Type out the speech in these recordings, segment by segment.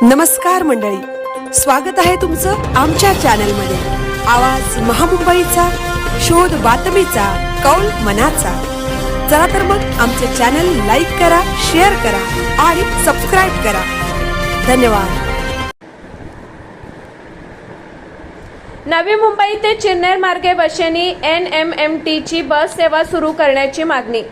नमस्कार मंडळी, स्वागत आहे तुमचं आमच्या चॅनलमध्ये। आवाज महामुंबईचा, शोध बातमीचा, कौल मनाचा। चला तर मग आमचे चॅनल लाईक करा, शेअर करा आणि सबस्क्राइब करा। धन्यवाद। नवी मुंबई ते चिरनेर मार्गे बसेनी NMMT ची बस सेवा सुरू करण्याची मागणी।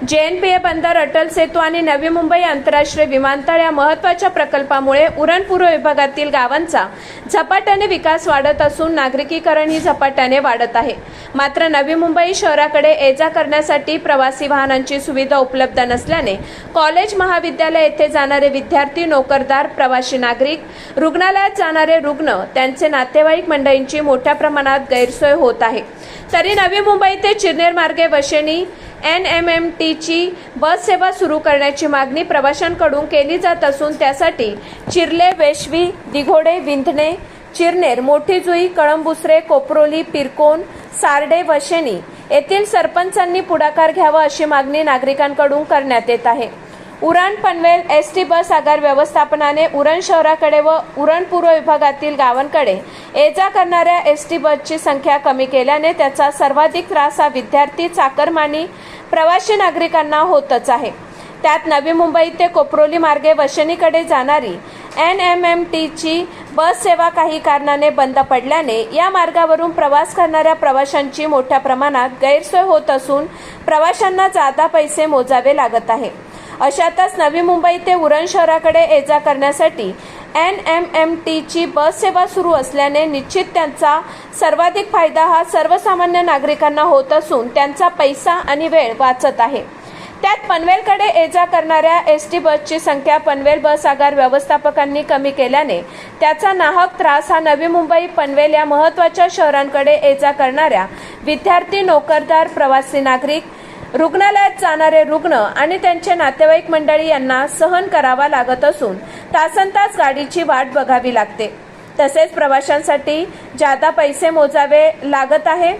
JNPA बंदर, अटल सेतू आणि नवी मुंबई आंतरराष्ट्रीय विमानतळ या महत्त्वाच्या प्रकल्पामुळे उरण पूर्व विभागातील गावांचा झपाट्याने विकास वाढत असून नागरिकीकरणही झपाट्याने वाढत आहे। मात्र नवी मुंबई शहराकडे ये-जा करण्यासाठी प्रवासी वाहनांची सुविधा उपलब्ध नसल्याने कॉलेज, महाविद्यालय येथे जाणारे विद्यार्थी, नोकरदार, प्रवासी नागरिक, रुग्णालयात जाणारे रुग्ण, त्यांचे नातेवाईक मंडळींची मोठ्या प्रमाणात गैरसोय होत आहे। तरी नवी मुंबई ते चिरनेर मार्गे बसेनी NMMT ची बस सेवा सुरू करण्याची मागणी प्रवाशांकडून केली जात असून त्यासाठी चिर्ले, वेशवी, दिघोडे, विंधणे, चिरनेर, मोठी जुई, कळंबुसरे, कोपरोली, पिरकोन, सार्डे, वशेनी येथील सरपंचांनी पुढाकार घ्यावा अशी मागणी नागरिकांकडून करण्यात येत आहे। उरण पनवेल ST बस आगार व्यवस्थापनाने उरण शहराकडे व उरण पूर्व विभागातील गावांकडे ये-जा करणाऱ्या ST बसची संख्या कमी केल्याने त्याचा सर्वाधिक त्रास हा विद्यार्थी, चाकरमानी, प्रवासी नागरिकांना होतच आहे। त्यात नवी मुंबई ते कोपरोली मार्गे वशेनीकडे जाणारी NMMT ची बस सेवा काही कारणाने बंद पडल्याने या मार्गावरून प्रवास करणाऱ्या प्रवाशांची मोठ्या प्रमाणात गैरसोय होत असून प्रवाशांना जादा पैसे मोजावे लागत आहे। अशातच नवी मुंबई ते उरण शहराकडे ये-जा करण्यासाठी NMMT ची बस सेवा सुरू असल्याने निश्चित त्यांचा सर्वाधिक फायदा हा सर्वसामान्य नागरिकांना होत असून त्यांचा पैसा आणि वेळ वाचत आहे। त्यात पनवेलकडे ये-जा करणाऱ्या ST बसची संख्या पनवेल बस आगार व्यवस्थापकांनी कमी केल्याने त्याचा नाहक त्रास हा नवी मुंबई, पनवेल या महत्त्वाच्या शहरांकडे ये-जा करणाऱ्या विद्यार्थी, नोकरदार, प्रवासी नागरिक, रुग्णालयात जाणारे रुग्ण आणि त्यांचे नातेवाईक मंडळी यांना सहन करावा लागत असून तासनतास गाडीची वाट बघावी लागते। तसेच प्रवाशांसाठी जादा पैसे मोजावे लागत आहे।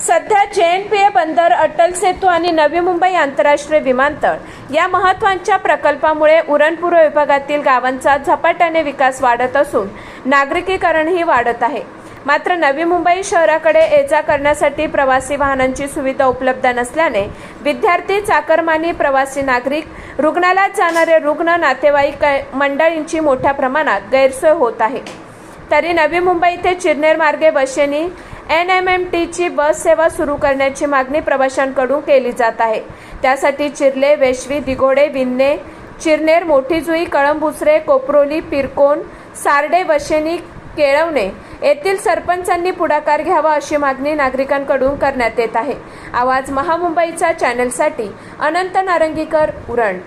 सध्या JNPA बंदर, अटल सेतू आणि नवी मुंबई आंतरराष्ट्रीय विमानतळ या महत्त्वाच्या प्रकल्पामुळे उरण पूर्व विभागातील गावांचा झपाट्याने विकास वाढत असून नागरिकीकरणही वाढत आहे। मात्र नवी मुंबई शहराकडे ये-जा करण्यासाठी प्रवासी वाहनांची सुविधा उपलब्ध नसल्याने विद्यार्थी, चाकरमानी, प्रवासी नागरिक, रुग्णालयात जाणारे रुग्ण, नातेवाईक मंडळींची मोठ्या प्रमाणात गैरसोय होत आहे। तरी नवी मुंबई ते चिरनेर मार्गे बसेनी NMMT ची बस सेवा सुरू करण्याची मागणी प्रवाशांकडून केली जात आहे। त्यासाठी चिर्ले, वेशवी, दिघोडे, विंधणे, चिरनेर, मोठी जुई, कळंबुसरे, कोपरोली, पिरकोन, सार्डे, वशेनी, केळवणे येथील सरपंचांनी पुढाकार घ्यावा अशी मागणी नागरिकांकडून करण्यात येत आहे। आवाज महामुंबईचा चॅनलसाठी अनंत नारंगीकर, उरण।